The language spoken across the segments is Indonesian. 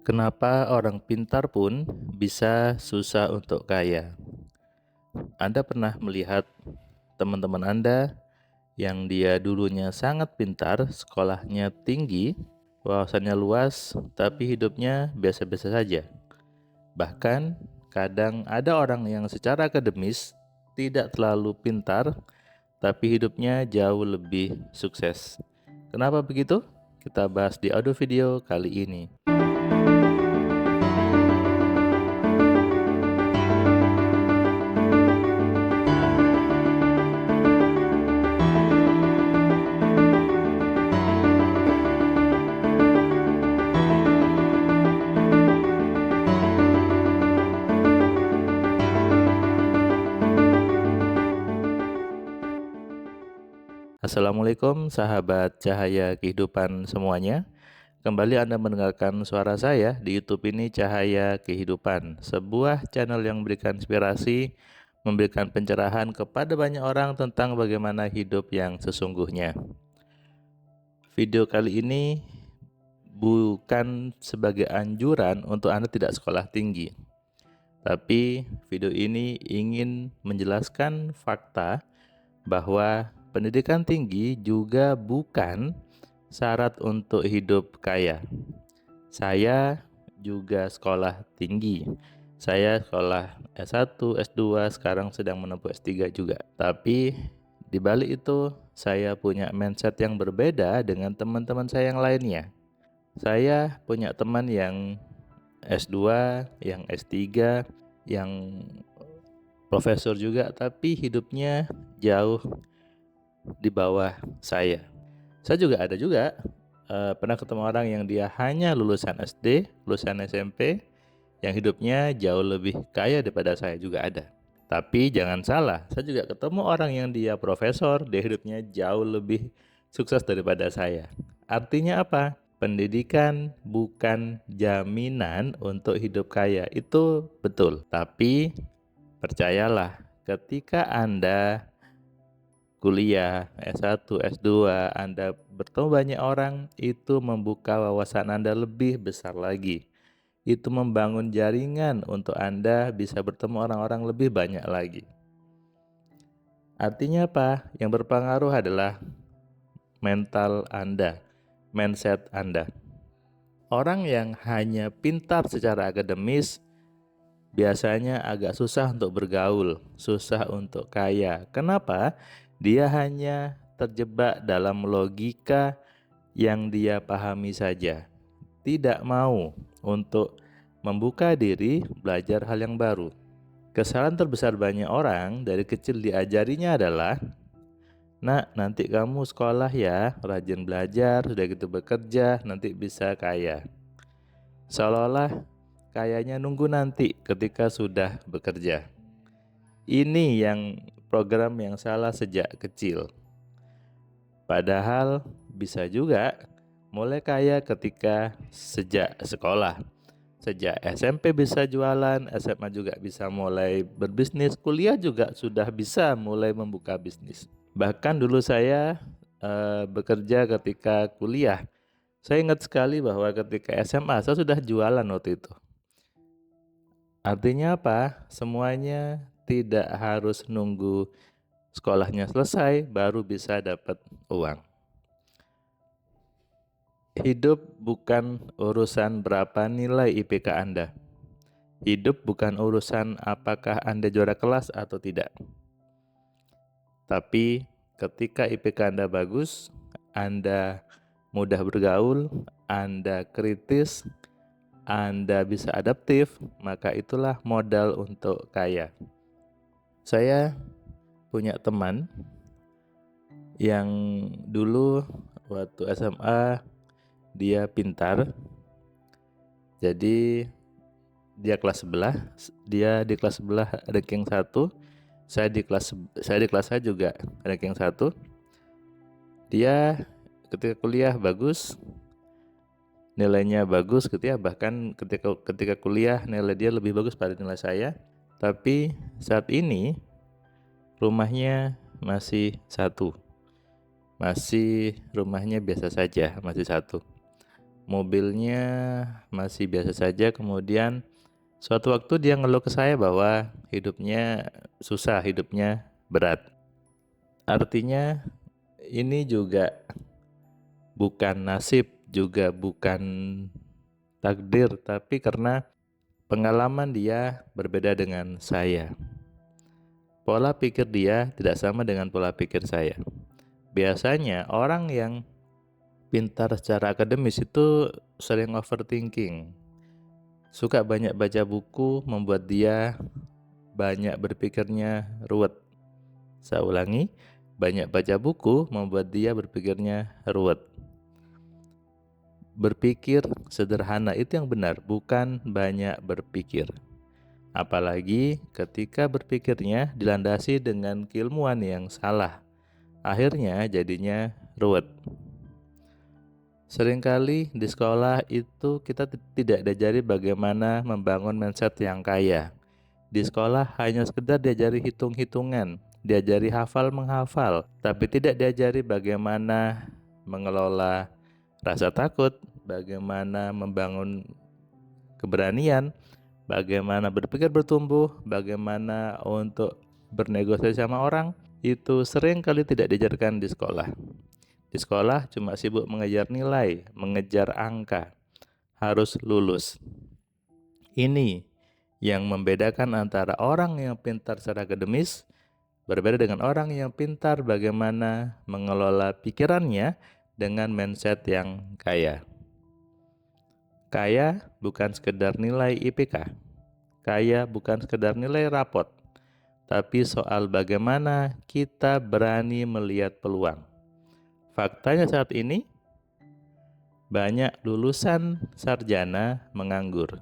Kenapa orang pintar pun bisa susah untuk kaya? Anda pernah melihat teman-teman Anda yang dia dulunya sangat pintar, sekolahnya tinggi, wawasannya luas, tapi hidupnya biasa-biasa saja. Bahkan kadang ada orang yang secara akademis tidak terlalu pintar, tapi hidupnya jauh lebih sukses. Kenapa begitu? Kita bahas di audio video kali ini. Assalamualaikum sahabat cahaya kehidupan semuanya. Kembali Anda mendengarkan suara saya di YouTube ini, Cahaya Kehidupan, sebuah channel yang memberikan inspirasi, memberikan pencerahan kepada banyak orang tentang bagaimana hidup yang sesungguhnya. Video kali ini bukan sebagai anjuran untuk Anda tidak sekolah tinggi, tapi video ini ingin menjelaskan fakta bahwa pendidikan tinggi juga bukan syarat untuk hidup kaya. Saya juga sekolah tinggi. Saya sekolah S1, S2, sekarang sedang menempuh S3 juga. Tapi di balik itu saya punya mindset yang berbeda dengan teman-teman saya yang lainnya. Saya punya teman yang S2, yang S3, yang profesor juga, tapi hidupnya jauh di bawah saya. Saya juga ada juga pernah ketemu orang yang dia hanya lulusan SD, lulusan SMP, yang hidupnya jauh lebih kaya daripada saya juga ada. Tapi jangan salah, saya juga ketemu orang yang dia profesor, dia hidupnya jauh lebih sukses daripada saya. Artinya apa? Pendidikan bukan jaminan untuk hidup kaya, itu betul. Tapi percayalah, ketika Anda kuliah, S1, S2, Anda bertemu banyak orang, itu membuka wawasan Anda lebih besar lagi. Itu membangun jaringan untuk Anda bisa bertemu orang-orang lebih banyak lagi. Artinya apa? Yang berpengaruh adalah mental Anda, mindset Anda. Orang yang hanya pintar secara akademis biasanya agak susah untuk bergaul, susah untuk kaya. Kenapa? Dia hanya terjebak dalam logika yang dia pahami saja. Tidak mau untuk membuka diri belajar hal yang baru. Kesalahan terbesar banyak orang dari kecil diajarinya adalah, "Nak, nanti kamu sekolah ya, rajin belajar, sudah gitu bekerja, nanti bisa kaya." Seolah-olah kayaknya nunggu nanti ketika sudah bekerja. Ini yang program yang salah sejak kecil. Padahal bisa juga mulai kaya ketika sejak sekolah. Sejak SMP bisa jualan, SMA juga bisa mulai berbisnis, kuliah juga sudah bisa mulai membuka bisnis. Bahkan dulu saya bekerja ketika kuliah. Saya ingat sekali bahwa ketika SMA saya sudah jualan waktu itu. Artinya apa? Semuanya tidak harus nunggu sekolahnya selesai baru bisa dapat uang. Hidup bukan urusan berapa nilai IPK Anda. Hidup bukan urusan apakah Anda juara kelas atau tidak. Tapi ketika IPK Anda bagus, Anda mudah bergaul, Anda kritis, Anda bisa adaptif, maka itulah modal untuk kaya. Saya punya teman yang dulu waktu SMA dia pintar, jadi dia di kelas sebelah ranking 1, saya di kelas saya juga ranking 1. Dia ketika kuliah bagus, nilainya bagus gitu ya, bahkan ketika kuliah nilai dia lebih bagus pada nilai saya. Tapi saat ini rumahnya masih satu, masih rumahnya biasa saja, masih satu. mobilnya masih biasa saja. Kemudian suatu waktu dia ngeluh ke saya bahwa hidupnya susah, hidupnya berat. Artinya ini juga bukan nasib, juga bukan takdir, tapi karena pengalaman dia berbeda dengan saya. Pola pikir dia tidak sama dengan pola pikir saya. Biasanya orang yang pintar secara akademis itu sering overthinking. Suka banyak baca buku, membuat dia banyak berpikirnya ruwet. Saya ulangi, banyak baca buku membuat dia berpikirnya ruwet. Berpikir sederhana itu yang benar, bukan banyak berpikir. Apalagi ketika berpikirnya dilandasi dengan keilmuan yang salah. Akhirnya jadinya ruwet. Seringkali di sekolah itu kita tidak diajari bagaimana membangun mindset yang kaya. Di sekolah hanya sekedar diajari hitung-hitungan, diajari hafal menghafal, tapi tidak diajari bagaimana mengelola rasa takut, bagaimana membangun keberanian, bagaimana berpikir bertumbuh, bagaimana untuk bernegosiasi sama orang. Itu sering kali tidak diajarkan di sekolah. Di sekolah cuma sibuk mengejar nilai, mengejar angka, harus lulus. Ini yang membedakan antara orang yang pintar secara akademis berbeda dengan orang yang pintar bagaimana mengelola pikirannya dengan mindset yang kaya. Kaya bukan sekedar nilai IPK, kaya bukan sekedar nilai rapot, tapi soal bagaimana kita berani melihat peluang. Faktanya saat ini, banyak lulusan sarjana menganggur.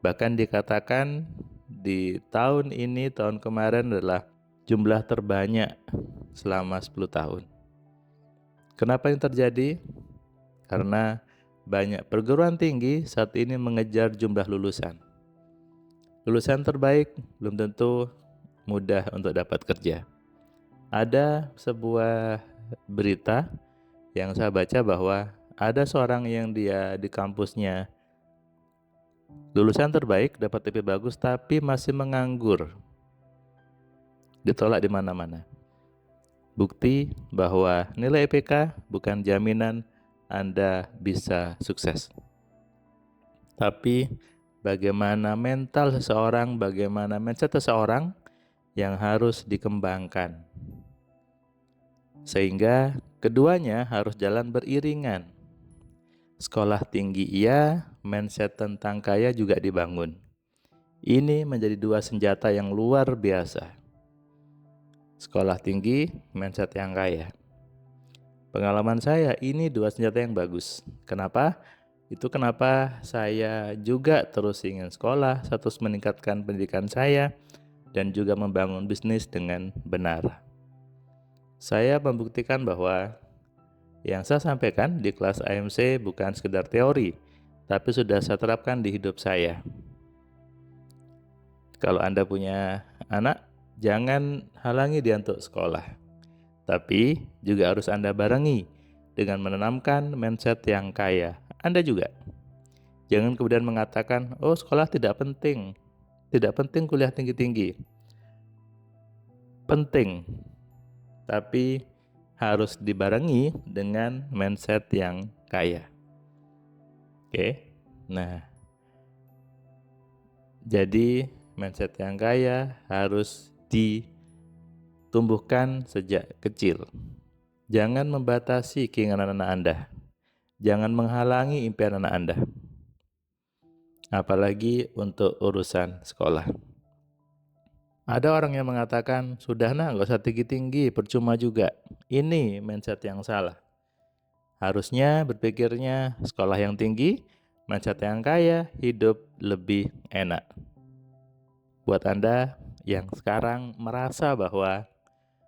Bahkan dikatakan di tahun ini, tahun kemarin adalah jumlah terbanyak selama 10 tahun. Kenapa ini terjadi? Karena banyak perguruan tinggi saat ini mengejar jumlah lulusan. Lulusan terbaik belum tentu mudah untuk dapat kerja. Ada sebuah berita yang saya baca bahwa ada seorang yang dia di kampusnya lulusan terbaik, dapat IP bagus, tapi masih menganggur. Ditolak di mana-mana. Bukti bahwa nilai IPK bukan jaminan Anda bisa sukses. Tapi bagaimana mental seseorang, bagaimana mindset seseorang yang harus dikembangkan. Sehingga keduanya harus jalan beriringan. Sekolah tinggi iya, mindset tentang kaya juga dibangun. Ini menjadi dua senjata yang luar biasa. Sekolah tinggi, mindset yang kaya. Pengalaman saya, ini dua senjata yang bagus. Kenapa? Itu kenapa saya juga terus ingin sekolah, terus meningkatkan pendidikan saya, dan juga membangun bisnis dengan benar. Saya membuktikan bahwa yang saya sampaikan di kelas AMC bukan sekedar teori, tapi sudah saya terapkan di hidup saya. Kalau Anda punya anak, jangan halangi dia untuk sekolah. Tapi juga harus Anda barengi dengan menanamkan mindset yang kaya. Anda juga. Jangan kemudian mengatakan, oh sekolah tidak penting. Tidak penting kuliah tinggi-tinggi. Penting. Tapi harus dibarengi dengan mindset yang kaya. Oke. Nah, jadi mindset yang kaya harus ditumbuhkan sejak kecil. Jangan membatasi keinginan anak Anda. Jangan menghalangi impian anak Anda. Apalagi untuk urusan sekolah. Ada orang yang mengatakan, sudah nggak usah tinggi-tinggi, percuma juga. Ini mindset yang salah. Harusnya berpikirnya sekolah yang tinggi, mindset yang kaya, hidup lebih enak. Buat Anda yang sekarang merasa bahwa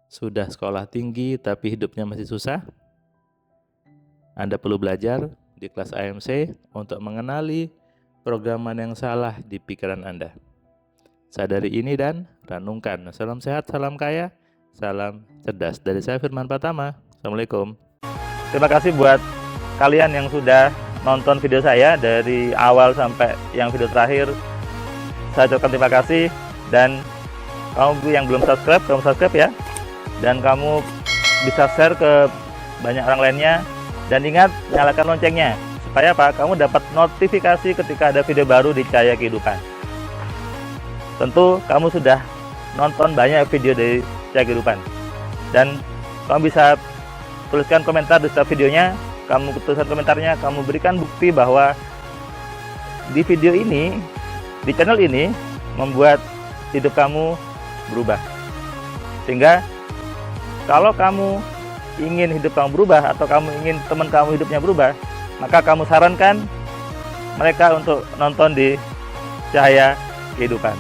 sudah sekolah tinggi tapi hidupnya masih susah, Anda perlu belajar di kelas AMC untuk mengenali programan yang salah di pikiran Anda. Sadari ini dan renungkan. Salam sehat, salam kaya, salam cerdas. Dari saya Firman Pratama. Assalamualaikum. Terima kasih buat kalian yang sudah nonton video saya dari awal sampai yang video terakhir. Saya ucapkan terima kasih, dan kamu yang belum subscribe, kamu subscribe ya, dan kamu bisa share ke banyak orang lainnya, dan ingat nyalakan loncengnya supaya apa? Kamu dapat notifikasi ketika ada video baru di Cahaya Kehidupan. Tentu kamu sudah nonton banyak video dari Cahaya Kehidupan, dan kamu bisa tuliskan komentar di setiap videonya. Kamu tuliskan komentarnya, kamu berikan bukti bahwa di video ini, di channel ini membuat hidup kamu berubah. Sehingga kalau kamu ingin hidup kamu berubah, atau kamu ingin teman kamu hidupnya berubah, maka kamu sarankan mereka untuk nonton di Cahaya Kehidupan.